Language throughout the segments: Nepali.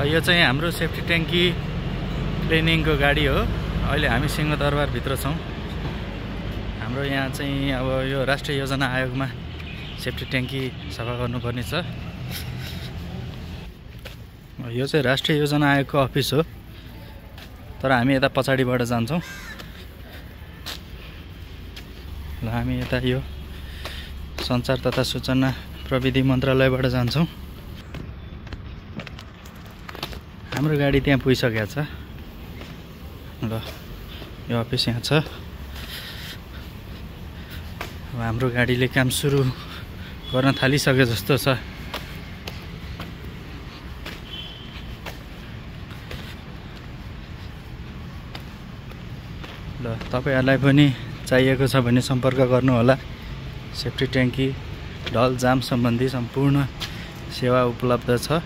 यो चाहिँ हाम्रो सेफ्टी ट्याङ्की क्लिनिङको गाडी हो। अहिले हामी सिंहदरबारभित्र छौँ। हाम्रो यहाँ चाहिँ अब यो राष्ट्रिय योजना आयोगमा सेफ्टी ट्याङ्की सफा गर्नुपर्ने छ। यो चाहिँ राष्ट्रिय योजना आयोगको अफिस हो, तर हामी यता पछाडिबाट जान्छौँ। ल हामी यता यो सञ्चार तथा सूचना प्रविधि मन्त्रालयबाट जान्छौँ। हाम्रो गाडी त्यहाँ पुगिसकेको छ। ल यो अफिस यहाँ छ। अब हाम्रो गाडीले काम सुरु गर्न थालिसके जस्तो छ। ल तपाईहरुलाई पनि चाहिएको छ भने सम्पर्क गर्नु होला। सेफ्टी ट्याङ्की ढल जाम सम्बन्धी सम्पूर्ण सेवा उपलब्ध छ।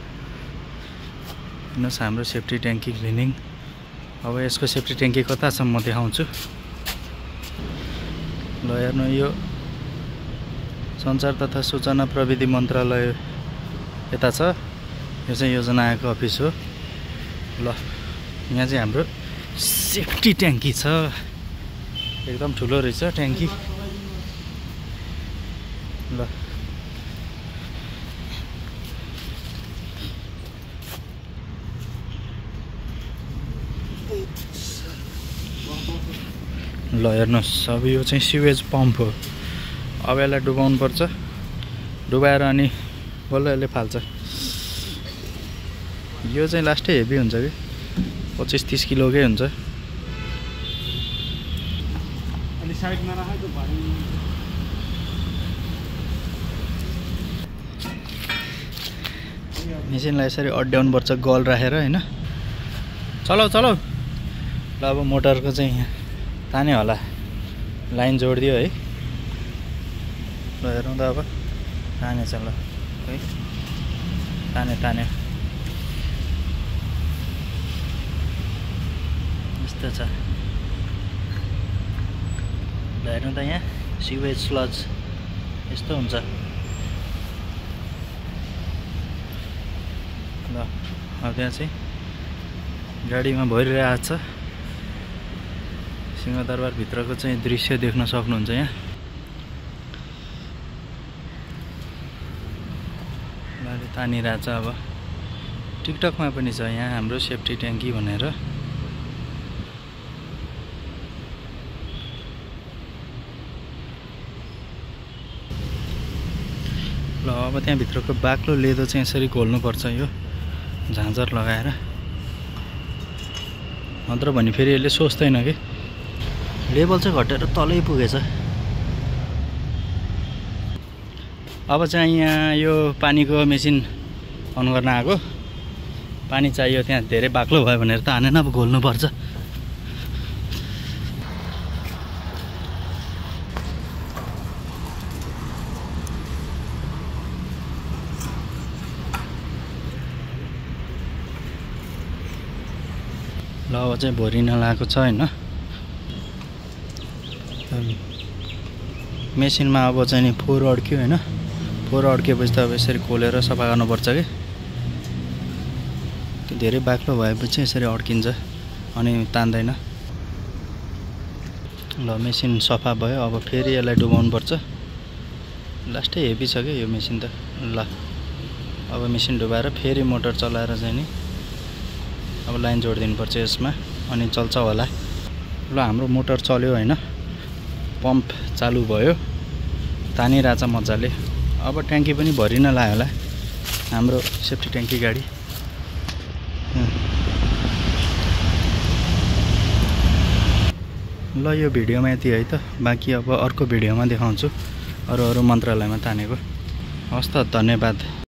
हेर्नुस् हाम्रो सेफ्टी ट्याङ्की क्लिनिङ। अब यसको सेफ्टी ट्याङ्की कता छ म देखाउँछु। ल हेर्नु यो सञ्चार तथा सूचना प्रविधि मन्त्रालय यता छ। यो चाहिँ योजना आयोगको अफिस हो। ल यहाँ चाहिँ हाम्रो सेफ्टी ट्याङ्की छ। एकदम ठुलो रहेछ ट्याङ्की। ल ल हेर्नुहोस्, अब यो चाहिँ सिवेज पम्प हो। अब यसलाई डुबाउनु पर्छ। डुबाएर अनि बल्ल यसले फाल्छ। यो चाहिँ लास्टै हेभी हुन्छ कि 25-30 किलोकै हुन्छ। मेसिनलाई यसरी अड्याउनु पर्छ गल राखेर हैन। चलाऊ चलाऊ। ल अब मोटरको चाहिँ यहाँ ताने होला। लाइन जोडिदियो है। ल हेरौँ त अब तानेछ। ल है ताने ताने यस्तो छ। ल हेर्नु त यहाँ सिवेज स्लज यस्तो हुन्छ। ल अब त्यहाँ चाहिँ गाडीमा भरिरहेको छ। सिंहदरबार भित्रको चाहिँ दृश्य देख्न सक्नुहुन्छ यहाँ। अहिले तानिरहेको छ। अब टिकटकमा पनि छ यहाँ हाम्रो सेफ्टी ट्याङ्की भनेर। ल अब त्यहाँभित्रको बाक्लो लेदो चाहिँ यसरी खोल्नुपर्छ यो झाँझर लगाएर। नत्र भने फेरि यसले सोच्दैन कि। लेभल चाहिँ घटेर तलै पुगेछ। अब चाहिँ यहाँ यो पानीको मेसिन अन गर्न आएको। पानी चाहियो त्यहाँ धेरै बाक्लो भयो भनेर त हानेन। अब घोल्नुपर्छ। ल अब चाहिँ भरिन लागेको छ हैन। मेसिनमा अब चाहिँ नि फोहोर अड्क्यो हैन। फोहोर अड्किएपछि त अब यसरी खोलेर सफा गर्नुपर्छ कि। त्यो धेरै बाक्लो भएपछि यसरी अड्किन्छ अनि तान्दैन। ल मेसिन सफा भयो। अब फेरि यसलाई डुबाउनु पर्छ। लास्टै हेभी छ कि यो मेसिन त। ल अब मेसिन डुबाएर फेरि मोटर चलाएर चाहिँ नि अब लाइन जोडिदिनु पर्छ यसमा अनि चल्छ होला। ल हाम्रो मोटर चल्यो हैन। पम्प चालु भयो। तानिरहेछ मजाले। अब ट्याङ्की पनि भरिन लाग्यो होला हाम्रो सेफ्टी ट्याङ्की गाडी। ल यो भिडियोमा यति है त। बाँकी अब अर्को भिडियोमा देखाउँछु अरू मन्त्रालयमा तानेको। हस् त, धन्यवाद।